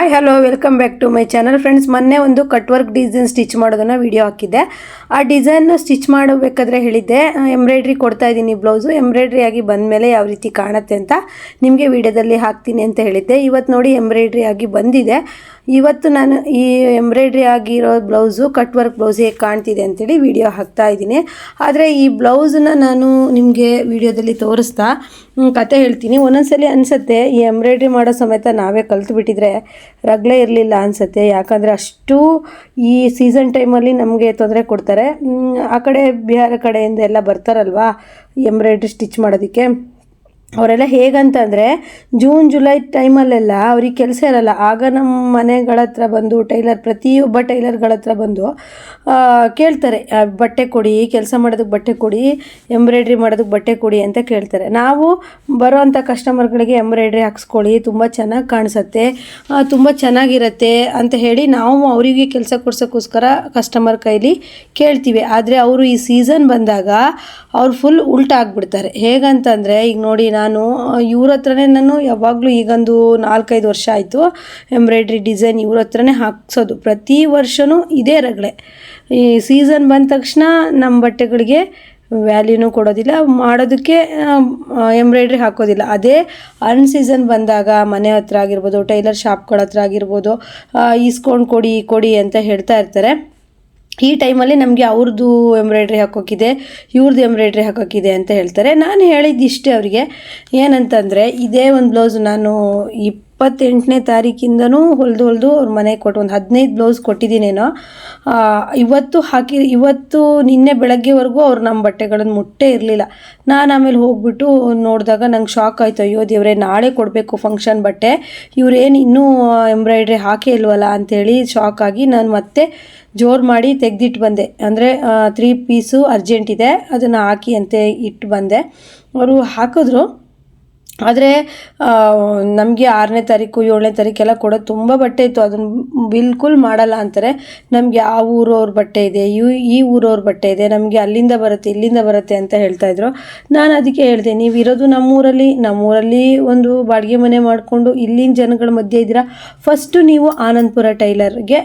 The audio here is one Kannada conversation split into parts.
Hi hello welcome back to my channel friends. ಮೊನ್ನೆ ಒಂದು ಕಟ್ ವರ್ಕ್ ಡಿಸೈನ್ ಸ್ಟಿಚ್ ಮಾಡೋದನ್ನು ವಿಡಿಯೋ ಹಾಕಿದ್ದೆ. ಆ ಡಿಸೈನ್ ಸ್ಟಿಚ್ ಮಾಡಬೇಕಾದ್ರೆ ಹೇಳಿದ್ದೆ ಎಂಬ್ರಾಯ್ಡ್ರಿ ಕೊಡ್ತಾ ಇದ್ದೀನಿ, ಬ್ಲೌಸು ಎಂಬ್ರಾಯ್ಡ್ರಿ ಆಗಿ ಬಂದಮೇಲೆ ಯಾವ ರೀತಿ ಕಾಣುತ್ತೆ ಅಂತ ನಿಮಗೆ ವಿಡಿಯೋದಲ್ಲಿ ಹಾಕ್ತೀನಿ ಅಂತ ಹೇಳಿದ್ದೆ. ಇವತ್ತು ನೋಡಿ ಎಂಬ್ರಾಯ್ಡ್ರಿ ಆಗಿ ಬಂದಿದೆ. ಇವತ್ತು ನಾನು ಈ ಎಂಬ್ರಾಯ್ಡ್ರಿ ಆಗಿರೋ ಬ್ಲೌಸು ಕಟ್ ವರ್ಕ್ ಬ್ಲೌಸ್ ಹೇಗೆ ಕಾಣ್ತಿದೆ ಅಂತೇಳಿ ವಿಡಿಯೋ ಹಾಕ್ತಾ ಇದ್ದೀನಿ. ಆದರೆ ಈ ಬ್ಲೌಸನ್ನ ನಾನು ನಿಮಗೆ ವಿಡಿಯೋದಲ್ಲಿ ತೋರಿಸ್ತಾ ಕತೆ ಹೇಳ್ತೀನಿ. ಒಂದೊಂದ್ಸಲಿ ಅನಿಸುತ್ತೆ ಈ ಎಂಬ್ರಾಯ್ಡ್ರಿ ಮಾಡೋ ಸಮೇತ ನಾವೇ ಕಲ್ತ್ಬಿಟ್ಟಿದ್ರೆ ರಗಳೆ ಇರಲಿಲ್ಲ ಅನಿಸುತ್ತೆ. ಯಾಕಂದರೆ ಅಷ್ಟು ಈ ಸೀಸನ್ ಟೈಮಲ್ಲಿ ನಮಗೆ ತೊಂದರೆ ಕೊಡ್ತಾರೆ. ಆ ಕಡೆ ಬಿಹಾರ ಕಡೆಯಿಂದ ಎಲ್ಲ ಬರ್ತಾರಲ್ವಾ ಎಂಬ್ರಾಯ್ಡ್ರಿ ಸ್ಟಿಚ್ ಮಾಡೋದಕ್ಕೆ. ಅವರೆಲ್ಲ ಹೇಗಂತಂದರೆ ಜೂನ್ ಜುಲೈ ಟೈಮಲ್ಲೆಲ್ಲ ಅವ್ರಿಗೆ ಕೆಲಸ ಇರಲ್ಲ. ಆಗ ನಮ್ಮ ಮನೆಗಳ ಹತ್ರ ಬಂದು ಪ್ರತಿಯೊಬ್ಬ ಟೈಲರ್ಗಳ ಹತ್ರ ಬಂದು ಕೇಳ್ತಾರೆ, ಬಟ್ಟೆ ಕೊಡಿ, ಕೆಲಸ ಮಾಡೋದಕ್ಕೆ ಬಟ್ಟೆ ಕೊಡಿ, ಎಂಬ್ರಾಯ್ಡ್ರಿ ಮಾಡೋದಕ್ಕೆ ಬಟ್ಟೆ ಕೊಡಿ ಅಂತ ಕೇಳ್ತಾರೆ. ನಾವು ಬರೋವಂಥ ಕಸ್ಟಮರ್ಗಳಿಗೆ ಎಂಬ್ರಾಯ್ಡ್ರಿ ಹಾಕ್ಸ್ಕೊಳ್ಳಿ, ತುಂಬ ಚೆನ್ನಾಗಿ ಕಾಣಿಸುತ್ತೆ, ತುಂಬ ಚೆನ್ನಾಗಿರುತ್ತೆ ಅಂತ ಹೇಳಿ ನಾವು ಅವರಿಗೆ ಕೆಲಸ ಕೊಡ್ಸೋಕ್ಕೋಸ್ಕರ ಕಸ್ಟಮರ್ ಕೈಲಿ ಕೇಳ್ತೀವಿ. ಆದರೆ ಅವರು ಈ ಸೀಸನ್ ಬಂದಾಗ ಅವ್ರು ಫುಲ್ ಉಲ್ಟಾ ಆಗಿಬಿಡ್ತಾರೆ. ಹೇಗಂತಂದರೆ ಈಗ ನೋಡಿ, ನಾನು ಇವ್ರ ಹತ್ರನೇ ನಾನು ಯಾವಾಗಲೂ ಈಗೊಂದು 4-5 ವರ್ಷ ಆಯಿತು ಎಂಬ್ರಾಯ್ಡ್ರಿ ಡಿಸೈನ್ ಇವ್ರ ಹತ್ರನೇ ಹಾಕ್ಸೋದು. ಪ್ರತಿ ವರ್ಷವೂ ಇದೇ ರಗಳೆ. ಈ ಸೀಸನ್ ಬಂದ ತಕ್ಷಣ ನಮ್ಮ ಬಟ್ಟೆಗಳಿಗೆ ವ್ಯಾಲ್ಯೂನೂ ಕೊಡೋದಿಲ್ಲ, ಮಾಡೋದಕ್ಕೆ ಎಂಬ್ರಾಯ್ಡ್ರಿ ಹಾಕೋದಿಲ್ಲ. ಅದೇ ಅನ್ಸೀಸನ್ ಬಂದಾಗ ಮನೆ ಹತ್ರ ಆಗಿರ್ಬೋದು, ಟೈಲರ್ ಶಾಪ್ಗಳ ಹತ್ರ ಆಗಿರ್ಬೋದು, ಇಸ್ಕೊಂಡು ಕೊಡಿ ಅಂತ ಹೇಳ್ತಾ ಇರ್ತಾರೆ. ಈ ಟೈಮಲ್ಲಿ ನಮಗೆ ಅವ್ರದ್ದು ಎಂಬ್ರಾಯ್ಡ್ರಿ ಹಾಕೋಕ್ಕಿದೆ, ಇವ್ರದ್ದು ಎಂಬ್ರಾಯ್ಡ್ರಿ ಹಾಕೋಕ್ಕಿದೆ ಅಂತ ಹೇಳ್ತಾರೆ. ನಾನು ಹೇಳಿದ್ದಿಷ್ಟೇ ಅವರಿಗೆ, ಏನಂತಂದರೆ ಇದೇ ಒಂದು ಬ್ಲೌಸ್ ನಾನು 28ನೇ ತಾರೀಕಿಂದನೂ ಹೊಲಿದು ಅವ್ರ ಮನೆಗೆ ಕೊಟ್ಟು ಒಂದು 15 ಬ್ಲೌಸ್ ಕೊಟ್ಟಿದ್ದೀನೇನೋ. ಇವತ್ತು ನಿನ್ನೆ ಬೆಳಗ್ಗೆವರೆಗೂ ಅವ್ರು ನಮ್ಮ ಬಟ್ಟೆಗಳನ್ನು ಮುಟ್ಟೇ ಇರಲಿಲ್ಲ. ನಾನು ಆಮೇಲೆ ಹೋಗ್ಬಿಟ್ಟು ನೋಡಿದಾಗ ನಂಗೆ ಶಾಕ್ ಆಯಿತು. ಅಯ್ಯೋ ದೇವ್ರೆ, ನಾಳೆ ಕೊಡಬೇಕು ಫಂಕ್ಷನ್ ಬಟ್ಟೆ, ಇವರೇನು ಇನ್ನೂ ಎಂಬ್ರಾಯ್ಡ್ರಿ ಹಾಕೇ ಇಲ್ವಲ್ಲ ಅಂಥೇಳಿ ಶಾಕ್ ಆಗಿ ನಾನು ಮತ್ತೆ ಜೋರು ಮಾಡಿ ತೆಗೆದಿಟ್ಟು ಬಂದೆ. ಅಂದರೆ 3 ಪೀಸು ಅರ್ಜೆಂಟ್ ಇದೆ, ಅದನ್ನು ಹಾಕಿ ಅಂತ ಇಟ್ಟು ಬಂದೆ. ಅವರು ಹಾಕಿದ್ರು. ಆದರೆ ನಮಗೆ 6ನೇ ತಾರೀಕು 7ನೇ ತಾರೀಕೆಲ್ಲ ಕೊಡೋದು ತುಂಬ ಬಟ್ಟೆ ಇತ್ತು. ಅದನ್ನು ಬಿಲ್ಕುಲ್ ಮಾಡಲ್ಲ ಅಂತಾರೆ. ನಮಗೆ ಆ ಊರವ್ರ ಬಟ್ಟೆ ಇದೆ, ಈ ಊರವ್ರ ಬಟ್ಟೆ ಇದೆ, ನಮಗೆ ಅಲ್ಲಿಂದ ಬರುತ್ತೆ ಇಲ್ಲಿಂದ ಬರುತ್ತೆ ಅಂತ ಹೇಳ್ತಾಯಿದ್ರು. ನಾನು ಅದಕ್ಕೆ ಹೇಳಿದೆ, ನೀವು ಇರೋದು ನಮ್ಮೂರಲ್ಲಿ ಒಂದು ಬಾಡಿಗೆ ಮನೆ ಮಾಡಿಕೊಂಡು ಇಲ್ಲಿನ ಜನಗಳ ಮಧ್ಯೆ ಇದ್ದೀರಾ. ಫಸ್ಟು ನೀವು ಆನಂದಪುರ ಟೈಲರ್ಗೆ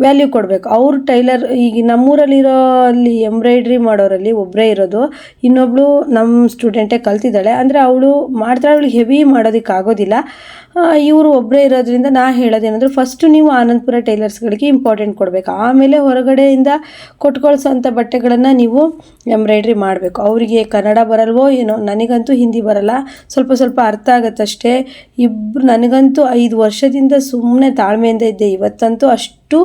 ವ್ಯಾಲ್ಯೂ ಕೊಡಬೇಕು. ಅವ್ರ ಟೈಲರ್ ಈಗ ನಮ್ಮೂರಲ್ಲಿರೋ ಅಲ್ಲಿ ಎಂಬ್ರಾಯ್ಡ್ರಿ ಮಾಡೋರಲ್ಲಿ ಒಬ್ಬರೇ ಇರೋದು, ಇನ್ನೊಬ್ಳು ನಮ್ಮ ಸ್ಟೂಡೆಂಟೇ ಕಲ್ತಿದ್ದಾಳೆ. ಅಂದರೆ ಅವಳು ಮಾಡ್ತಾಳೆ, ಅವಳಿಗೆ ಹೆವಿ ಮಾಡೋದಕ್ಕಾಗೋದಿಲ್ಲ. ಇವರು ಒಬ್ಬರೇ ಇರೋದ್ರಿಂದ ನಾ ಹೇಳೋದೇನೆಂದರೆ, ಫಸ್ಟು ನೀವು ಆನಂದಪುರ ಟೈಲರ್ಸ್ಗಳಿಗೆ ಇಂಪಾರ್ಟೆಂಟ್ ಕೊಡಬೇಕು. ಆಮೇಲೆ ಹೊರಗಡೆಯಿಂದ ಕೊಟ್ಕೊಳ್ಸೋಂಥ ಬಟ್ಟೆಗಳನ್ನು ನೀವು ಎಂಬ್ರಾಯ್ಡ್ರಿ ಮಾಡಬೇಕು. ಅವರಿಗೆ ಕನ್ನಡ ಬರಲ್ವೋ ಏನೋ, ನನಗಂತೂ ಹಿಂದಿ ಬರಲ್ಲ, ಸ್ವಲ್ಪ ಅರ್ಥ ಆಗುತ್ತಷ್ಟೇ. ನನಗಂತೂ 5 ವರ್ಷದಿಂದ ಸುಮ್ಮನೆ ತಾಳ್ಮೆಯಿಂದ ಇದ್ದೆ. ಇವತ್ತಂತೂ ಅಷ್ಟು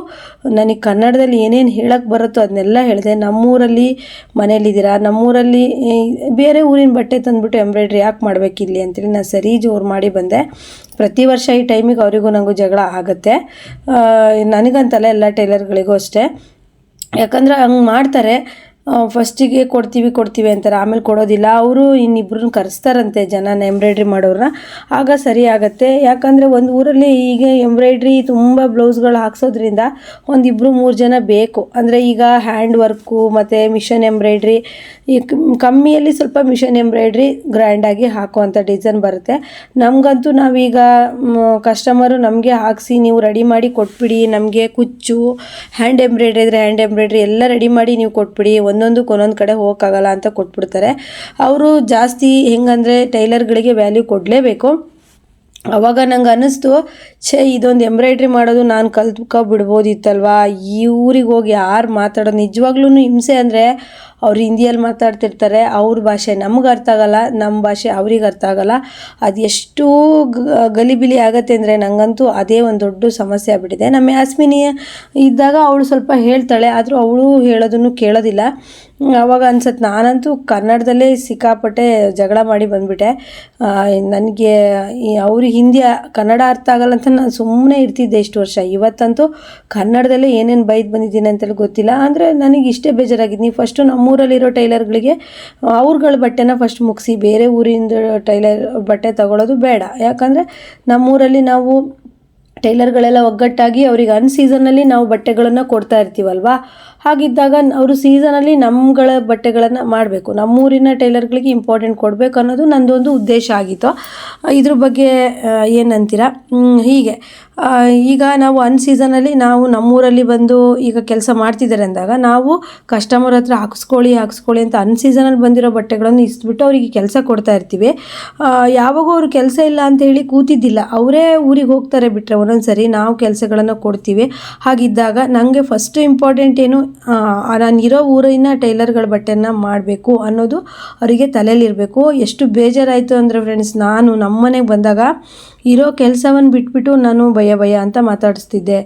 ನನಗೆ ಕನ್ನಡದಲ್ಲಿ ಏನೇನು ಹೇಳೋಕ್ಕೆ ಬರುತ್ತೋ ಅದನ್ನೆಲ್ಲ ಹೇಳಿದೆ. ನಮ್ಮೂರಲ್ಲಿ ಮನೇಲಿದ್ದೀರಾ, ನಮ್ಮೂರಲ್ಲಿ ಬೇರೆ ಊರಿನ ಬಟ್ಟೆ ತಂದುಬಿಟ್ಟು ಎಂಬ್ರಾಯ್ಡ್ರಿ ಯಾಕೆ ಮಾಡಬೇಕಿಲ್ಲಿ ಅಂತೇಳಿ ನಾನು ಸರಿ ಜೋರು ಮಾಡಿ ಬಂದೆ. ಪ್ರತಿ ವರ್ಷ ಈ ಟೈಮಿಗೆ ಅವರಿಗೂ ನನಗೂ ಜಗಳ ಆಗುತ್ತೆ. ನನಗಂತಲ್ಲ, ಎಲ್ಲ ಟೈಲರ್ಗಳಿಗೂ ಅಷ್ಟೇ. ಯಾಕಂದ್ರೆ ಹಂಗೆ ಮಾಡ್ತಾರೆ. ಫಸ್ಟಿಗೆ ಕೊಡ್ತೀವಿ ಅಂತಾರೆ, ಆಮೇಲೆ ಕೊಡೋದಿಲ್ಲ. ಅವರು ಇನ್ನಿಬ್ಬರನ್ನ ಕರೆಸ್ತಾರಂತೆ ಜನನ ಎಂಬ್ರಾಯ್ಡ್ರಿ ಮಾಡೋರನ್ನ, ಆಗ ಸರಿ ಆಗುತ್ತೆ. ಯಾಕಂದರೆ ಒಂದು ಊರಲ್ಲಿ ಈಗ ಎಂಬ್ರಾಯ್ಡ್ರಿ ತುಂಬ ಬ್ಲೌಸ್ಗಳು ಹಾಕ್ಸೋದ್ರಿಂದ 1-2-3 ಜನ ಬೇಕು. ಅಂದರೆ ಈಗ ಹ್ಯಾಂಡ್ ವರ್ಕು ಮತ್ತು ಮಿಷನ್ ಎಂಬ್ರಾಯ್ಡ್ರಿ, ಈ ಕಮ್ಮಿಯಲ್ಲಿ ಸ್ವಲ್ಪ ಮಿಷನ್ ಎಂಬ್ರಾಯ್ಡ್ರಿ ಗ್ರ್ಯಾಂಡಾಗಿ ಹಾಕುವಂಥ ಡಿಸೈನ್ ಬರುತ್ತೆ. ನಮಗಂತೂ ನಾವೀಗ ಕಸ್ಟಮರು ನಮಗೆ ಹಾಕಿಸಿ ನೀವು ರೆಡಿ ಮಾಡಿ ಕೊಟ್ಬಿಡಿ, ನಮಗೆ ಕುಚ್ಚು ಹ್ಯಾಂಡ್ ಎಂಬ್ರಾಯ್ಡ್ರಿ ಇದ್ದರೆ ಹ್ಯಾಂಡ್ ಎಂಬ್ರಾಯ್ಡ್ರಿ ಎಲ್ಲ ರೆಡಿ ಮಾಡಿ ನೀವು ಕೊಟ್ಬಿಡಿ, ಒಂದೊಂದು ಕಡೆ ಹೋಗೋಕ್ಕಾಗಲ್ಲ ಅಂತ ಕೊಟ್ಬಿಡ್ತಾರೆ. ಅವರು ಜಾಸ್ತಿ ಹೆಂಗಂದರೆ ಟೈಲರ್ಗಳಿಗೆ ವ್ಯಾಲ್ಯೂ ಕೊಡಲೇಬೇಕು. ಆವಾಗ ನಂಗೆ ಅನ್ನಿಸ್ತು, ಇದೊಂದು ಎಂಬ್ರಾಯ್ಡ್ರಿ ಮಾಡೋದು ನಾನು ಬಿಡ್ಬೋದಿತ್ತಲ್ವಾ. ಈ ಊರಿಗೆ ಹೋಗಿ ಯಾರು ಮಾತಾಡೋದು, ನಿಜವಾಗ್ಲೂ ಹಿಂಸೆ. ಅಂದರೆ ಅವ್ರು ಹಿಂದಿಯಲ್ಲಿ ಮಾತಾಡ್ತಿರ್ತಾರೆ, ಅವ್ರ ಭಾಷೆ ನಮ್ಗೆ ಅರ್ಥ ಆಗೋಲ್ಲ, ನಮ್ಮ ಭಾಷೆ ಅವ್ರಿಗೆ ಅರ್ಥ ಆಗೋಲ್ಲ. ಅದು ಎಷ್ಟು ಗಲಿಬಿಲಿ ಆಗುತ್ತೆ ಅಂದರೆ ನನಗಂತೂ ಅದೇ ಒಂದು ದೊಡ್ಡ ಸಮಸ್ಯೆ ಆಗ್ಬಿಟ್ಟಿದೆ. ನಮ್ಮ ಯಾಸ್ಮಿನಿ ಇದ್ದಾಗ ಅವಳು ಸ್ವಲ್ಪ ಹೇಳ್ತಾಳೆ, ಆದರೂ ಅವಳು ಹೇಳೋದನ್ನು ಕೇಳೋದಿಲ್ಲ. ಆವಾಗ ಅನ್ಸುತ್ತೆ, ನಾನಂತೂ ಕನ್ನಡದಲ್ಲೇ ಸಿಕ್ಕಾಪಟ್ಟೆ ಜಗಳ ಮಾಡಿ ಬಂದುಬಿಟ್ಟೆ. ನನಗೆ ಅವ್ರಿಗೆ ಕನ್ನಡ ಅರ್ಥ ಆಗಲ್ಲ ಅಂತ ನಾನು ಸುಮ್ಮನೆ ಇರ್ತಿದ್ದೆ ಇಷ್ಟು ವರ್ಷ. ಇವತ್ತಂತೂ ಕನ್ನಡದಲ್ಲೇ ಏನೇನು ಬೈದು ಬಂದಿದ್ದೀನಿ ಅಂತೇಳಿ ಗೊತ್ತಿಲ್ಲ. ಅಂದರೆ ನನಗೆ ಇಷ್ಟೇ ಬೇಜಾರಾಗಿದ್ದು, ನೀವು ಫಸ್ಟು ನಮ್ಮೂರಲ್ಲಿರೋ ಟೈಲರ್ಗಳಿಗೆ ಅವ್ರಗಳ ಬಟ್ಟೆನ ಫಸ್ಟ್ ಮುಗಿಸಿ, ಬೇರೆ ಊರಿಂದ ಟೈಲರ್ ಬಟ್ಟೆ ತಗೊಳ್ಳೋದು ಬೇಡ. ಯಾಕಂದರೆ ನಮ್ಮೂರಲ್ಲಿ ನಾವು ಟೈಲರ್ಗಳೆಲ್ಲ ಒಗ್ಗಟ್ಟಾಗಿ ಅವ್ರಿಗೆ ಸೀಸನಲ್ಲಿ ನಾವು ಬಟ್ಟೆಗಳನ್ನು ಕೊಡ್ತಾ ಇರ್ತೀವಲ್ವಾ. ಹಾಗಿದ್ದಾಗ ಅವರು ಸೀಸನಲ್ಲಿ ನಮ್ಮಗಳ ಬಟ್ಟೆಗಳನ್ನು ಮಾಡಬೇಕು, ನಮ್ಮೂರಿನ ಟೈಲರ್ಗಳಿಗೆ ಇಂಪಾರ್ಟೆಂಟ್ ಕೊಡಬೇಕು ಅನ್ನೋದು ನನ್ನದೊಂದು ಉದ್ದೇಶ ಆಗಿತ್ತು. ಇದ್ರ ಬಗ್ಗೆ ಏನಂತೀರಾ? ಹೀಗೆ ಈಗ ನಾವು ಸೀಸನಲ್ಲಿ ನಾವು ನಮ್ಮೂರಲ್ಲಿ ಬಂದು ಈಗ ಕೆಲಸ ಮಾಡ್ತಿದ್ದಾರೆ ಅಂದಾಗ ನಾವು ಕಸ್ಟಮರ್ ಹತ್ರ ಹಾಕ್ಸ್ಕೊಳ್ಳಿ ಅಂತ ಸೀಸನಲ್ಲಿ ಬಂದಿರೋ ಬಟ್ಟೆಗಳನ್ನು ಇಸ್ಬಿಟ್ಟು ಅವರಿಗೆ ಕೆಲಸ ಕೊಡ್ತಾ ಇರ್ತೀವಿ. ಯಾವಾಗೂ ಅವ್ರು ಕೆಲಸ ಇಲ್ಲ ಅಂತ ಹೇಳಿ ಕೂತಿದ್ದಿಲ್ಲ, ಅವರೇ ಊರಿಗೆ ಹೋಗ್ತಾರೆ ಬಿಟ್ಟರೆ ಒಂದೊಂದು ಸರಿ ನಾವು ಕೆಲಸಗಳನ್ನು ಕೊಡ್ತೀವಿ. ಹಾಗಿದ್ದಾಗ ನನಗೆ ಫಸ್ಟು ಇಂಪಾರ್ಟೆಂಟ್ ಏನು, ನಾನು ಇರೋ ಊರಿನ ಟೈಲರ್ಗಳ ಬಟ್ಟೆನ ಮಾಡಬೇಕು ಅನ್ನೋದು ಅವರಿಗೆ ತಲೆಯಲ್ಲಿರಬೇಕು. ಎಷ್ಟು ಬೇಜಾರಾಯಿತು ಅಂದರೆ ಫ್ರೆಂಡ್ಸ್, ನಾನು ನಮ್ಮ ಮನೆಗೆ ಬಂದಾಗ ಇರೋ ಕೆಲಸವನ್ನು ಬಿಟ್ಬಿಟ್ಟು ನಾನು ಭಯ ಅಂತ ಮಾತಾಡಿಸ್ತಿದ್ದೆ.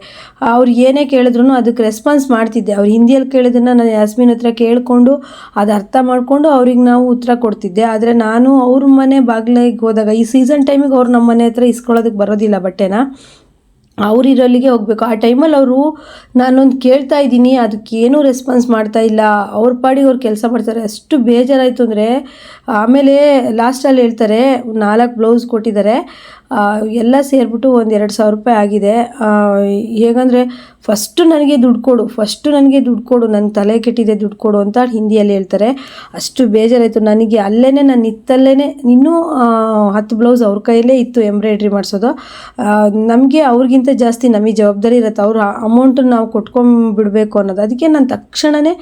ಅವ್ರು ಏನೇ ಕೇಳಿದ್ರು ಅದಕ್ಕೆ ರೆಸ್ಪಾನ್ಸ್ ಮಾಡ್ತಿದ್ದೆ. ಅವ್ರು ಹಿಂದಿಯಲ್ಲಿ ಕೇಳಿದ್ದನ್ನು ನಾನು ಯಾಸ್ಮಿನ್ ಹತ್ರ ಕೇಳಿಕೊಂಡು ಅದು ಅರ್ಥ ಮಾಡಿಕೊಂಡು ಅವ್ರಿಗೆ ನಾವು ಉತ್ತರ ಕೊಡ್ತಿದ್ದೆ. ಆದರೆ ನಾನು ಅವ್ರ ಮನೆ ಬಾಗಿಲಿಗೆ ಹೋದಾಗ ಈ ಸೀಸನ್ ಟೈಮಿಗೆ ಅವ್ರು ನಮ್ಮ ಮನೆ ಹತ್ರ ಇಸ್ಕೊಳ್ಳೋದಕ್ಕೆ ಬರೋದಿಲ್ಲ ಬಟ್ಟೆನ, ಅವರಿರಲ್ಲಿಗೆ ಹೋಗಬೇಕು. ಆ ಟೈಮಲ್ಲಿ ಅವರು ನಾನೊಂದು ಕೇಳ್ತಾ ಇದ್ದೀನಿ, ಅದಕ್ಕೇನೂ ರೆಸ್ಪಾನ್ಸ್ ಮಾಡ್ತಾ ಇಲ್ಲ, ಅವ್ರ ಪಾಡಿಗೆ ಅವ್ರು ಕೆಲಸ ಮಾಡ್ತಾರೆ. ಅಷ್ಟು ಬೇಜಾರಾಯಿತು ಅಂದರೆ ಆಮೇಲೆ ಲಾಸ್ಟಲ್ಲಿ ಹೇಳ್ತಾರೆ 4 ಬ್ಲೌಸ್ ಕೊಟ್ಟಿದ್ದಾರೆ, ಎಲ್ಲ ಸೇರಿಬಿಟ್ಟು ಒಂದು 2,000 ರೂಪಾಯಿ ಆಗಿದೆ. ಹೇಗಂದರೆ ಫಸ್ಟು ನನಗೆ ದುಡ್ಡು ಕೊಡು, ನನ್ನ ತಲೆ ಕೆಟ್ಟಿದೆ, ದುಡ್ಡು ಕೊಡು ಅಂತ ಹಿಂದಿಯಲ್ಲಿ ಹೇಳ್ತಾರೆ. ಅಷ್ಟು ಬೇಜಾರಾಯಿತು ನನಗೆ. ನಾನು ನಿತ್ತಲ್ಲೇ ಇನ್ನೂ 10 ಬ್ಲೌಸ್ ಅವ್ರ ಕೈಯಲ್ಲೇ ಇತ್ತು ಎಂಬ್ರಾಯ್ಡ್ರಿ ಮಾಡಿಸೋದು. ನಮಗೆ ಅವ್ರಿಗಿಂತ ಜಾಸ್ತಿ ನಮಗೆ ಜವಾಬ್ದಾರಿ ಇರುತ್ತೆ, ಅವ್ರ ಅಮೌಂಟನ್ನು ನಾವು ಕೊಟ್ಕೊಂಡ್ಬಿಡ್ಬೇಕು ಅನ್ನೋದು. ಅದಕ್ಕೆ ನಾನು ತಕ್ಷಣವೇ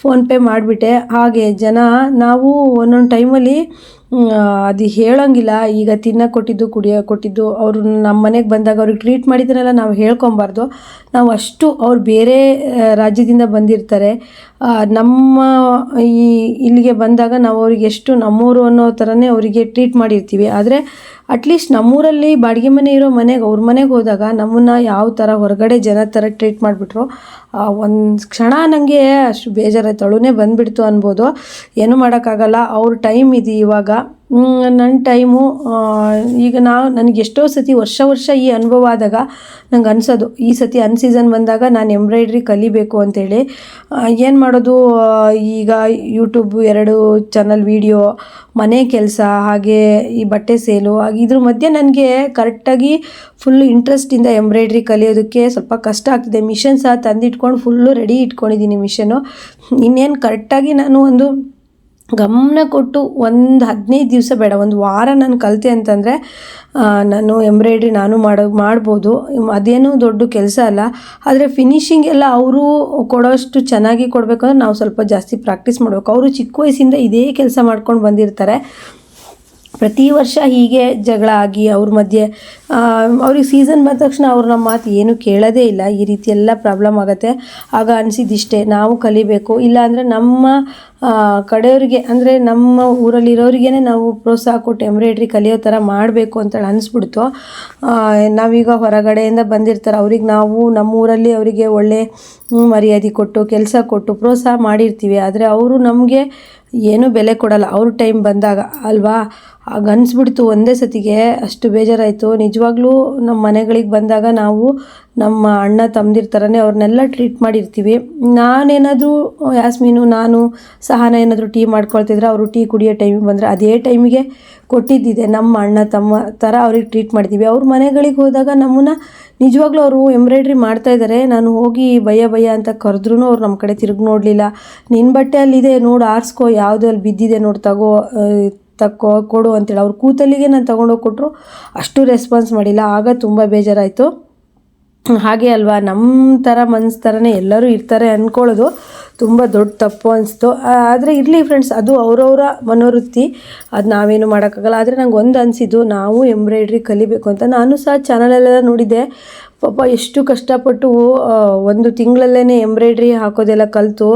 ಫೋನ್ಪೇ ಮಾಡಿಬಿಟ್ಟೆ. ಹಾಗೆ ಜನ ನಾವು ಒಂದೊಂದು ಟೈಮಲ್ಲಿ ಅದು ಹೇಳೋಂಗಿಲ್ಲ. ಈಗ ತಿನ್ನೋಕೆ ಕೊಟ್ಟಿದ್ದು, ಕುಡಿಯೋಕೆ ಕೊಟ್ಟಿದ್ದು, ಅವರು ನಮ್ಮ ಮನೆಗೆ ಬಂದಾಗ ಅವ್ರಿಗೆ ಟ್ರೀಟ್ ಮಾಡಿದ್ದನ್ನೆಲ್ಲ ನಾವು ಹೇಳ್ಕೊಬಾರ್ದು. ನಾವು ಅಷ್ಟು ಅವ್ರು ಬೇರೆ ರಾಜ್ಯದಿಂದ ಬಂದಿರ್ತಾರೆ, ನಮ್ಮ ಇಲ್ಲಿಗೆ ಬಂದಾಗ ನಾವು ಅವ್ರಿಗೆ ಎಷ್ಟು ನಮ್ಮೂರು ಅನ್ನೋ ಥರನೇ ಅವರಿಗೆ ಟ್ರೀಟ್ ಮಾಡಿರ್ತೀವಿ. ಆದರೆ ಅಟ್ಲೀಸ್ಟ್ ನಮ್ಮೂರಲ್ಲಿ ಬಾಡಿಗೆ ಮನೆ ಇರೋ ಅವ್ರ ಮನೆಗೆ ಹೋದಾಗ ನಮ್ಮನ್ನು ಯಾವ ಥರ ಹೊರಗಡೆ ಜನ ಥರ ಟ್ರೀಟ್ ಮಾಡಿಬಿಟ್ರು. ಒಂದು ಕ್ಷಣ ನನಗೆ ಅಷ್ಟು ಬೇಜಾರಾಯ್ತು, ಅಳುನೇ ಬಂದುಬಿಡ್ತು ಅನ್ಬೋದು. ಏನೂ ಮಾಡೋಕ್ಕಾಗಲ್ಲ, ಅವ್ರ ಟೈಮ್ ಇದೆ ಇವಾಗ. ನನ್ನ ಟೈಮು ಈಗ ನನಗೆ ಎಷ್ಟೋ ಸತಿ ವರ್ಷ ಈ ಅನುಭವ ಆದಾಗ ನಂಗೆ ಅನಿಸೋದು, ಈ ಸತಿ ಸೀಸನ್ ಬಂದಾಗ ನಾನು ಎಂಬ್ರಾಯ್ಡ್ರಿ ಕಲಿಬೇಕು ಅಂತೇಳಿ. ಏನು ಮಾಡೋದು, ಈಗ ಯೂಟ್ಯೂಬ್ 2 ಚಾನಲ್ ವೀಡಿಯೋ, ಮನೆ ಕೆಲಸ, ಹಾಗೆ ಈ ಬಟ್ಟೆ ಸೇಲು, ಇದ್ರ ಮಧ್ಯೆ ನನಗೆ ಕರೆಕ್ಟಾಗಿ ಫುಲ್ ಇಂಟ್ರೆಸ್ಟಿಂದ ಎಂಬ್ರಾಯ್ಡ್ರಿ ಕಲಿಯೋದಕ್ಕೆ ಸ್ವಲ್ಪ ಕಷ್ಟ ಆಗ್ತಿದೆ. ಮಿಷನ್ ಸಹ ತಂದಿಟ್ಕೊಂಡು ಫುಲ್ಲು ರೆಡಿ ಇಟ್ಕೊಂಡಿದ್ದೀನಿ ಮಿಷನ್ನು. ಇನ್ನೇನು ಕರೆಕ್ಟಾಗಿ ನಾನು ಒಂದು ಗಮನ ಕೊಟ್ಟು ಒಂದು 15 ದಿವಸ ಬೇಡ, ಒಂದು ವಾರ ನಾನು ಕಲಿತೆ ಅಂತಂದರೆ ನಾನು ಎಂಬ್ರಾಯ್ಡ್ರಿ ಮಾಡ್ಬೋದು. ಅದೇನೂ ದೊಡ್ಡ ಕೆಲಸ ಅಲ್ಲ. ಆದರೆ ಫಿನಿಶಿಂಗ್ ಎಲ್ಲ ಅವರು ಕೊಡೋಷ್ಟು ಚೆನ್ನಾಗಿ ಕೊಡಬೇಕಂದ್ರೆ ನಾವು ಸ್ವಲ್ಪ ಜಾಸ್ತಿ ಪ್ರಾಕ್ಟೀಸ್ ಮಾಡಬೇಕು. ಅವರು ಚಿಕ್ಕ ವಯಸ್ಸಿಂದ ಇದೇ ಕೆಲಸ ಮಾಡ್ಕೊಂಡು ಬಂದಿರ್ತಾರೆ. ಪ್ರತಿ ವರ್ಷ ಹೀಗೆ ಜಗಳ ಆಗಿ ಅವ್ರ ಮಧ್ಯೆ ಅವ್ರಿಗೆ ಸೀಸನ್ ಬಂದ ತಕ್ಷಣ ಅವ್ರು ನಮ್ಮ ಮಾತು ಏನು ಕೇಳೋದೇ ಇಲ್ಲ. ಈ ರೀತಿ ಎಲ್ಲ ಪ್ರಾಬ್ಲಮ್ ಆಗುತ್ತೆ. ಆಗ ಅನಿಸಿದ್ದಿಷ್ಟೇ, ನಾವು ಕಲಿಬೇಕು, ಇಲ್ಲಾಂದರೆ ನಮ್ಮ ಕಡೆಯವ್ರಿಗೆ ಅಂದರೆ ನಮ್ಮ ಊರಲ್ಲಿರೋರಿಗೇ ನಾವು ಪ್ರೋತ್ಸಾಹ ಕೊಟ್ಟು ಎಂಬ್ರಾಯ್ಡ್ರಿ ಕಲಿಯೋ ಥರ ಮಾಡಬೇಕು ಅಂತೇಳಿ ಅನಿಸ್ಬಿಡ್ತು. ನಾವೀಗ ಹೊರಗಡೆಯಿಂದ ಬಂದಿರ್ತಾರೆ, ಅವ್ರಿಗೆ ನಾವು ನಮ್ಮೂರಲ್ಲಿ ಅವರಿಗೆ ಒಳ್ಳೆ ಮರ್ಯಾದೆ ಕೊಟ್ಟು ಕೆಲಸ ಕೊಟ್ಟು ಪ್ರೋತ್ಸಾಹ ಮಾಡಿರ್ತೀವಿ. ಆದರೆ ಅವರು ನಮಗೆ ಏನೂ ಬೆಲೆ ಕೊಡಲ್ಲ ಅವ್ರ ಟೈಮ್ ಬಂದಾಗ ಅಲ್ವಾ. ಆಗ ಅನಿಸ್ಬಿಡ್ತು ಒಂದೇ ಸತಿಗೆ, ಅಷ್ಟು ಬೇಜಾರಾಯಿತು ನಿಜವಾಗ್ಲೂ. ನಮ್ಮ ಮನೆಗಳಿಗೆ ಬಂದಾಗ ನಾವು ನಮ್ಮ ಅಣ್ಣ ತಮ್ಮದಿರ ಥರನೇ ಅವ್ರನ್ನೆಲ್ಲ ಟ್ರೀಟ್ ಮಾಡಿರ್ತೀವಿ. ನಾನೇನಾದರೂ ಯಾಸ್ಮೀನು ನಾನು ಸಹನ ಏನಾದರೂ ಟೀ ಮಾಡ್ಕೊಳ್ತಿದ್ರೆ ಅವರು ಟೀ ಕುಡಿಯೋ ಟೈಮಿಗೆ ಬಂದರೆ ಅದೇ ಟೈಮಿಗೆ ಕೊಟ್ಟಿದ್ದಿದೆ. ನಮ್ಮ ಅಣ್ಣ ತಮ್ಮ ಥರ ಅವ್ರಿಗೆ ಟ್ರೀಟ್ ಮಾಡ್ತೀವಿ. ಅವ್ರ ಮನೆಗಳಿಗೆ ಹೋದಾಗ ನಮ್ಮನ್ನು ನಿಜವಾಗ್ಲೂ ಅವರು ಎಂಬ್ರಾಯ್ಡ್ರಿ ಮಾಡ್ತಾಯಿದ್ದಾರೆ, ನಾನು ಹೋಗಿ ಭಯ ಅಂತ ಕರೆದ್ರೂ ಅವ್ರು ನಮ್ಮ ಕಡೆ ತಿರುಗಿ ನೋಡಲಿಲ್ಲ. ನಿನ್ನ ಬಟ್ಟೆ ಅಲ್ಲಿದೆ ನೋಡು, ಆರಿಸ್ಕೋ, ಯಾವುದು ಅಲ್ಲಿ ಬಿದ್ದಿದೆ ನೋಡು, ತಕ್ಕೋ ಕೊಡು ಅಂತೇಳಿ ಅವ್ರ ಕೂತಲ್ಲಿಗೆ ನಾನು ತೊಗೊಂಡೋಗಿ ಕೊಟ್ಟರು. ಅಷ್ಟು ರೆಸ್ಪಾನ್ಸ್ ಮಾಡಿಲ್ಲ. ಆಗ ತುಂಬ ಬೇಜಾರಾಯಿತು. ಹಾಗೆ ಅಲ್ವಾ, ನಮ್ಮ ಥರ ಮನ್ಸು ಥರನೇ ಎಲ್ಲರೂ ಇರ್ತಾರೆ ಅಂದ್ಕೊಳ್ಳೋದು ತುಂಬ ದೊಡ್ಡ ತಪ್ಪು ಅನಿಸ್ತು. ಆದರೆ ಇರಲಿ ಫ್ರೆಂಡ್ಸ್, ಅದು ಅವರವರ ಮನೋವೃತ್ತಿ, ಅದು ನಾವೇನು ಮಾಡೋಕ್ಕಾಗಲ್ಲ. ಆದರೆ ನಂಗೆ ಒಂದು ಅನಿಸಿದ್ದು, ನಾವು ಎಂಬ್ರಾಯ್ಡ್ರಿ ಕಲಿಬೇಕು ಅಂತ. ನಾನು ಸಹ ಚಾನಲೆಲ್ಲ ನೋಡಿದ್ದೆ, ಪಾಪ ಎಷ್ಟು ಕಷ್ಟಪಟ್ಟು 1 ತಿಂಗಳಲ್ಲೇ ಎಂಬ್ರಾಯ್ಡ್ರಿ ಹಾಕೋದೆಲ್ಲ ಕಲಿತು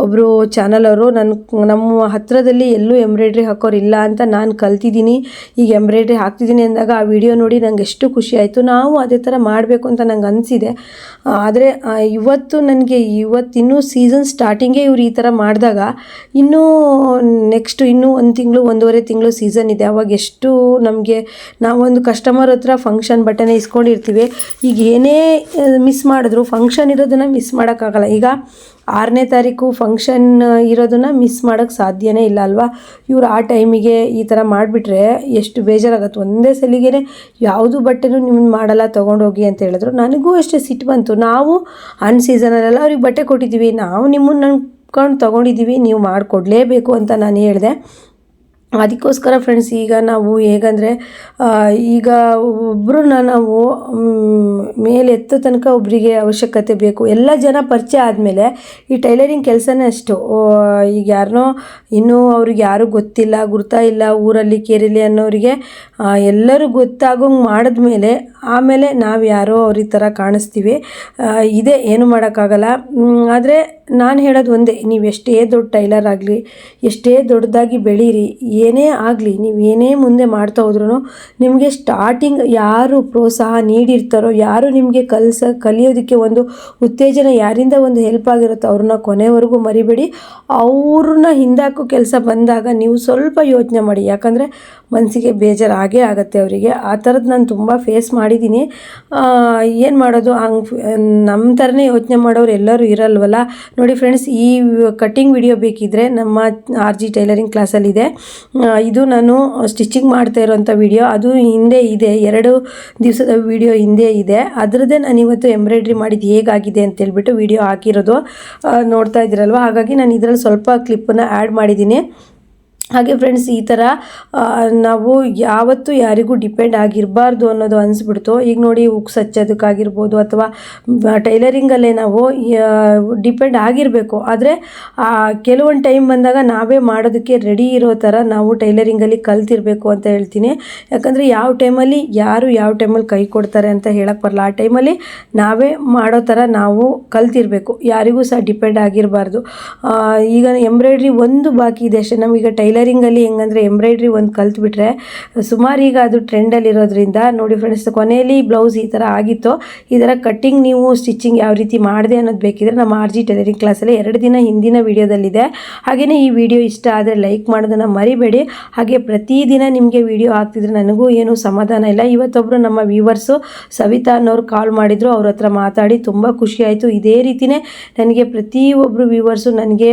ಒಬ್ಬರು ಚಾನಲವರು ನಮ್ಮ ಹತ್ತಿರದಲ್ಲಿ ಎಲ್ಲೂ ಎಂಬ್ರಾಯ್ಡ್ರಿ ಹಾಕೋರಿಲ್ಲ ಅಂತ ನಾನು ಕಲ್ತಿದ್ದೀನಿ, ಈಗ ಎಂಬ್ರಾಯ್ಡ್ರಿ ಹಾಕ್ತಿದ್ದೀನಿ ಅಂದಾಗ ಆ ವಿಡಿಯೋ ನೋಡಿ ನಂಗೆ ಎಷ್ಟು ಖುಷಿ ಆಯಿತು. ನಾವು ಅದೇ ಥರ ಮಾಡಬೇಕು ಅಂತ ನಂಗೆ ಅನಿಸಿದೆ. ಆದರೆ ಇವತ್ತಿನ್ನೂ ಸೀಸನ್ ಸ್ಟಾರ್ಟಿಂಗೇ ಇವ್ರು ಈ ಥರ ಮಾಡಿದಾಗ ಇನ್ನೂ ನೆಕ್ಸ್ಟು ಇನ್ನೂ 1 ತಿಂಗಳು 1.5 ತಿಂಗಳು ಸೀಸನ್ ಇದೆ. ಅವಾಗ ಎಷ್ಟು ನಮಗೆ ನಾವೊಂದು ಕಸ್ಟಮರ್ ಹತ್ರ ಫಂಕ್ಷನ್ ಬಟ್ಟೆನೇ ಇಸ್ಕೊಂಡಿರ್ತೀವಿ. ಈಗ ಏನೇ ಮಿಸ್ ಮಾಡಿದ್ರು ಫಂಕ್ಷನ್ ಇರೋದನ್ನು ಮಿಸ್ ಮಾಡೋಕ್ಕಾಗಲ್ಲ. ಈಗ 6ನೇ ತಾರೀಕು ಫಂಕ್ಷನ್ ಇರೋದನ್ನು ಮಿಸ್ ಮಾಡೋಕ್ಕೆ ಸಾಧ್ಯನೇ ಇಲ್ಲ ಅಲ್ವಾ. ಇವ್ರು ಆ ಟೈಮಿಗೆ ಈ ಥರ ಮಾಡಿಬಿಟ್ರೆ ಎಷ್ಟು ಬೇಜಾರಾಗುತ್ತೆ. ಒಂದೇ ಸಲಿಗೆ ಯಾವುದು ಬಟ್ಟೆನೂ ನಿಮ್ಮನ್ನು ಮಾಡಲ್ಲ ತೊಗೊಂಡೋಗಿ ಅಂತ ಹೇಳಿದ್ರು. ನನಗೂ ಅಷ್ಟೇ ಸಿಟ್ಟು ಬಂತು. ನಾವು ಅನ್ ಸೀಸನಲ್ಲೆಲ್ಲ ಅವ್ರಿಗೆ ಬಟ್ಟೆ ಕೊಟ್ಟಿದ್ದೀವಿ, ನಾವು ನಿಮ್ಮನ್ನು ನಂಬ್ಕೊಂಡು ತೊಗೊಂಡಿದ್ದೀವಿ, ನೀವು ಮಾಡಿಕೊಡ್ಲೇಬೇಕು ಅಂತ ನಾನು ಹೇಳಿದೆ. ಅದಕ್ಕೋಸ್ಕರ ಫ್ರೆಂಡ್ಸ್ ಈಗ ನಾವು ಹೇಗಂದರೆ ಈಗ ಒಬ್ಬರನ್ನ ನಾವು ಮೇಲೆ ಎತ್ತೋ ತನಕ ಒಬ್ಬರಿಗೆ ಅವಶ್ಯಕತೆ ಬೇಕು. ಎಲ್ಲ ಜನ ಪರಿಚಯ ಆದಮೇಲೆ ಈ ಟೈಲರಿಂಗ್ ಕೆಲಸನೇ ಅಷ್ಟು. ಈಗ ಯಾರನ್ನೋ ಇನ್ನೂ ಅವ್ರಿಗೆ ಯಾರೂ ಗೊತ್ತಿಲ್ಲ, ಗುರ್ತಾ ಇಲ್ಲ ಊರಲ್ಲಿ ಕೇರಿಲಿ ಅನ್ನೋರಿಗೆ ಎಲ್ಲರೂ ಗೊತ್ತಾಗೋಂಗೆ ಮಾಡಿದ್ಮೇಲೆ ಆಮೇಲೆ ನಾವು ಯಾರೋ ಅವ್ರಿಗೆ ಥರ ಕಾಣಿಸ್ತೀವಿ. ಇದೇ ಏನು ಮಾಡೋಕ್ಕಾಗಲ್ಲ. ಆದರೆ ನಾನು ಹೇಳೋದು ಒಂದೇ, ನೀವು ಎಷ್ಟೇ ದೊಡ್ಡ ಟೈಲರ್ ಆಗಲಿ, ಎಷ್ಟೇ ದೊಡ್ಡದಾಗಿ ಬೆಳೀರಿ, ಏನೇ ಆಗಲಿ, ನೀವು ಏನೇ ಮುಂದೆ ಮಾಡ್ತಾ ಹೋದ್ರೂ ನಿಮಗೆ ಸ್ಟಾರ್ಟಿಂಗ್ ಯಾರು ಪ್ರೋತ್ಸಾಹ ನೀಡಿರ್ತಾರೋ, ಯಾರು ನಿಮಗೆ ಕಲಿಯೋದಕ್ಕೆ ಒಂದು ಉತ್ತೇಜನ, ಯಾರಿಂದ ಒಂದು ಹೆಲ್ಪ್ ಆಗಿರುತ್ತೋ ಅವ್ರನ್ನ ಕೊನೆವರೆಗೂ ಮರಿಬೇಡಿ. ಅವ್ರನ್ನ ಹಿಂದಾಕೋ ಕೆಲಸ ಬಂದಾಗ ನೀವು ಸ್ವಲ್ಪ ಯೋಚನೆ ಮಾಡಿ. ಯಾಕಂದರೆ ಮನಸ್ಸಿಗೆ ಬೇಜಾರು ಆಗೇ ಆಗುತ್ತೆ ಅವರಿಗೆ. ಆ ಥರದ್ದು ನಾನು ತುಂಬ ಫೇಸ್ ಮಾಡಿದ್ದೀನಿ. ಏನು ಮಾಡೋದು, ಹಂಗೆ ನಮ್ಮ ಥರನೇ ಯೋಚನೆ ಮಾಡೋರು ಎಲ್ಲರೂ ಇರಲ್ವಲ್ಲ. ನೋಡಿ ಫ್ರೆಂಡ್ಸ್, ಈ ಕಟ್ಟಿಂಗ್ ವಿಡಿಯೋ ಬೇಕಿದ್ದರೆ ನಮ್ಮ RG ಟೈಲರಿಂಗ್ ಕ್ಲಾಸಲ್ಲಿದೆ. ಇದು ನಾನು ಸ್ಟಿಚಿಂಗ್ ಮಾಡ್ತಾ ಇರೋಂಥ ವಿಡಿಯೋ, ಅದು ಹಿಂದೆ ಇದೆ, 2 ದಿವಸದ ವಿಡಿಯೋ ಹಿಂದೆ ಇದೆ. ಅದರದ್ದೇ ನಾನು ಇವತ್ತು ಎಂಬ್ರಾಯ್ಡ್ರಿ ಮಾಡಿದ್ದು ಹೇಗಾಗಿದೆ ಅಂತೇಳ್ಬಿಟ್ಟು ವಿಡಿಯೋ ಹಾಕಿರೋದು ನೋಡ್ತಾ ಇದ್ದೀರಲ್ವ. ಹಾಗಾಗಿ ನಾನು ಇದರಲ್ಲಿ ಸ್ವಲ್ಪ ಕ್ಲಿಪ್ಪನ್ನು ಆ್ಯಡ್ ಮಾಡಿದ್ದೀನಿ. ಹಾಗೆ ಫ್ರೆಂಡ್ಸ್, ಈ ಥರ ನಾವು ಯಾವತ್ತೂ ಯಾರಿಗೂ ಡಿಪೆಂಡ್ ಆಗಿರಬಾರ್ದು ಅನ್ನೋದು ಅನಿಸ್ಬಿಡ್ತು. ಈಗ ನೋಡಿ, ಉಕ್ಸ್ ಹಚ್ಚೋದಕ್ಕಾಗಿರ್ಬೋದು ಅಥವಾ ಟೈಲರಿಂಗಲ್ಲೇ ನಾವು ಡಿಪೆಂಡ್ ಆಗಿರಬೇಕು. ಆದರೆ ಕೆಲವೊಂದು ಟೈಮ್ ಬಂದಾಗ ನಾವೇ ಮಾಡೋದಕ್ಕೆ ರೆಡಿ ಇರೋ ಥರ ನಾವು ಟೈಲರಿಂಗಲ್ಲಿ ಕಲ್ತಿರಬೇಕು ಅಂತ ಹೇಳ್ತೀನಿ. ಯಾಕಂದರೆ ಯಾವ ಟೈಮಲ್ಲಿ ಯಾರು ಯಾವ ಟೈಮಲ್ಲಿ ಕೈ ಕೊಡ್ತಾರೆ ಅಂತ ಹೇಳಕ್ಕೆ ಬರಲ್ಲ. ಆ ಟೈಮಲ್ಲಿ ನಾವೇ ಮಾಡೋ ಥರ ನಾವು ಕಲ್ತಿರಬೇಕು, ಯಾರಿಗೂ ಸಹ ಡಿಪೆಂಡ್ ಆಗಿರಬಾರ್ದು. ಈಗ ಎಂಬ್ರಾಯ್ಡ್ರಿ ಒಂದು ಬಾಕಿ ಇದೆ ಅಷ್ಟೇ. ನಮೀಗ ಟೈಲರಿಂಗಲ್ಲಿ ಹೆಂಗಂದರೆ ಎಂಬ್ರಾಯ್ಡ್ರಿ ಒಂದು ಕಲ್ತ್ಬಿಟ್ರೆ ಸುಮಾರು ಈಗ ಅದು ಟ್ರೆಂಡಲ್ಲಿರೋದ್ರಿಂದ ನೋಡಿ ಫ್ರೆಂಡ್ಸ್, ಕೊನೆಯಲ್ಲಿ ಬ್ಲೌಸ್ ಈ ಥರ ಆಗಿತ್ತು. ಇದರ ಕಟ್ಟಿಂಗ್ ನೀವು ಸ್ಟಿಚಿಂಗ್ ಯಾವ ರೀತಿ ಮಾಡಿದೆ ಅನ್ನೋದು ಬೇಕಿದ್ರೆ ನಮ್ಮ RG ಟೈಲರಿಂಗ್ ಕ್ಲಾಸಲ್ಲಿ 2 ದಿನ ಹಿಂದಿನ ವಿಡಿಯೋದಲ್ಲಿದೆ. ಹಾಗೆಯೇ ಈ ವಿಡಿಯೋ ಇಷ್ಟ ಆದರೆ ಲೈಕ್ ಮಾಡೋದನ್ನು ಮರಿಬೇಡಿ. ಹಾಗೆ ಪ್ರತಿದಿನ ನಿಮಗೆ ವಿಡಿಯೋ ಹಾಕ್ತಿದ್ರೆ ನನಗೂ ಏನೂ ಸಮಾಧಾನ ಇಲ್ಲ. ಇವತ್ತೊಬ್ಬರು ನಮ್ಮ ವ್ಯೂವರ್ಸು ಸವಿತಾ ಅನ್ನೋರು ಕಾಲ್ ಮಾಡಿದರು. ಅವ್ರ ಹತ್ರ ಮಾತಾಡಿ ತುಂಬ ಖುಷಿಯಾಯಿತು. ಇದೇ ರೀತಿಯೇ ನನಗೆ ಪ್ರತಿಯೊಬ್ಬರು ವ್ಯೂವರ್ಸು ನನಗೆ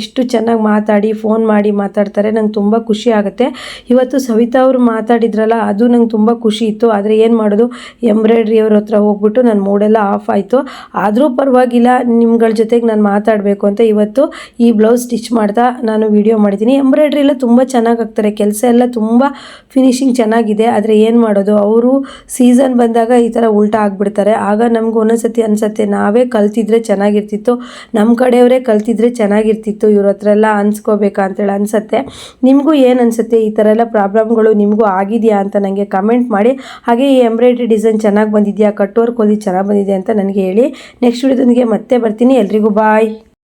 ಇಷ್ಟು ಚೆನ್ನಾಗಿ ಮಾತಾಡಿ ಫೋನ್ ಮಾಡಿ ಮಾತಾಡ್ತಾರೆ. ನಂಗೆ ತುಂಬ ಖುಷಿ ಆಗುತ್ತೆ. ಇವತ್ತು ಸವಿತಾ ಅವರು ಮಾತಾಡಿದ್ರಲ್ಲ, ಅದು ನಂಗೆ ತುಂಬ ಖುಷಿ ಇತ್ತು. ಆದರೆ ಏನು ಮಾಡೋದು, ಎಂಬ್ರಾಯ್ಡ್ರಿ ಅವ್ರ ಹತ್ರ ಹೋಗ್ಬಿಟ್ಟು ನನ್ನ ಮೂಡೆಲ್ಲ ಆಫ್ ಆಯಿತು. ಆದರೂ ಪರವಾಗಿಲ್ಲ, ನಿಮ್ಗಳ ಜೊತೆಗೆ ನಾನು ಮಾತಾಡಬೇಕು ಅಂತ ಇವತ್ತು ಈ ಬ್ಲೌಸ್ ಸ್ಟಿಚ್ ಮಾಡ್ತಾ ನಾನು ವಿಡಿಯೋ ಮಾಡಿದ್ದೀನಿ. ಎಂಬ್ರಾಯ್ಡ್ರಿ ಎಲ್ಲ ತುಂಬ ಚೆನ್ನಾಗಿ ಆಗ್ತಾರೆ, ಕೆಲಸ ಎಲ್ಲ ತುಂಬ ಫಿನಿಶಿಂಗ್ ಚೆನ್ನಾಗಿದೆ. ಆದರೆ ಏನು ಮಾಡೋದು, ಅವರು ಸೀಸನ್ ಬಂದಾಗ ಈ ಥರ ಉಲ್ಟಾ ಆಗಿಬಿಡ್ತಾರೆ. ಆಗ ನಮ್ಗೆ ಒಂದೊಂದ್ಸತಿ ಅನಿಸುತ್ತೆ, ನಾವೇ ಕಲ್ತಿದ್ರೆ ಚೆನ್ನಾಗಿರ್ತಿತ್ತು, ನಮ್ಮ ಕಡೆಯವರೇ ಕಲ್ತಿದ್ರೆ ಚೆನ್ನಾಗಿರ್ತಿತ್ತು, ಇವ್ರ ಹತ್ರ ಎಲ್ಲ ಅನ್ಸ್ಕೋಬೇಕಾ ಅಂತೇಳಿ ಅನಿಸುತ್ತೆ. ನಿಮಗೂ ಏನು ಅನಿಸುತ್ತೆ, ಈ ಥರ ಎಲ್ಲ ಪ್ರಾಬ್ಲಮ್ಗಳು ನಿಮಗೂ ಆಗಿದೆಯಾ ಅಂತ ನನಗೆ ಕಮೆಂಟ್ ಮಾಡಿ. ಹಾಗೆ ಈ ಎಂಬ್ರಾಯ್ಡ್ರಿ ಡಿಸೈನ್ ಚೆನ್ನಾಗಿ ಬಂದಿದೆಯಾ, ಕಟ್ ವರ್ಕ್ ಹೊಲಿದು ಚೆನ್ನಾಗಿ ಬಂದಿದೆ ಅಂತ ನನಗೆ ಹೇಳಿ. ನೆಕ್ಸ್ಟ್ ವಿಡಿಯೋದೊಂದಿಗೆ ಮತ್ತೆ ಬರ್ತೀನಿ. ಎಲ್ರಿಗೂ ಬಾಯ್.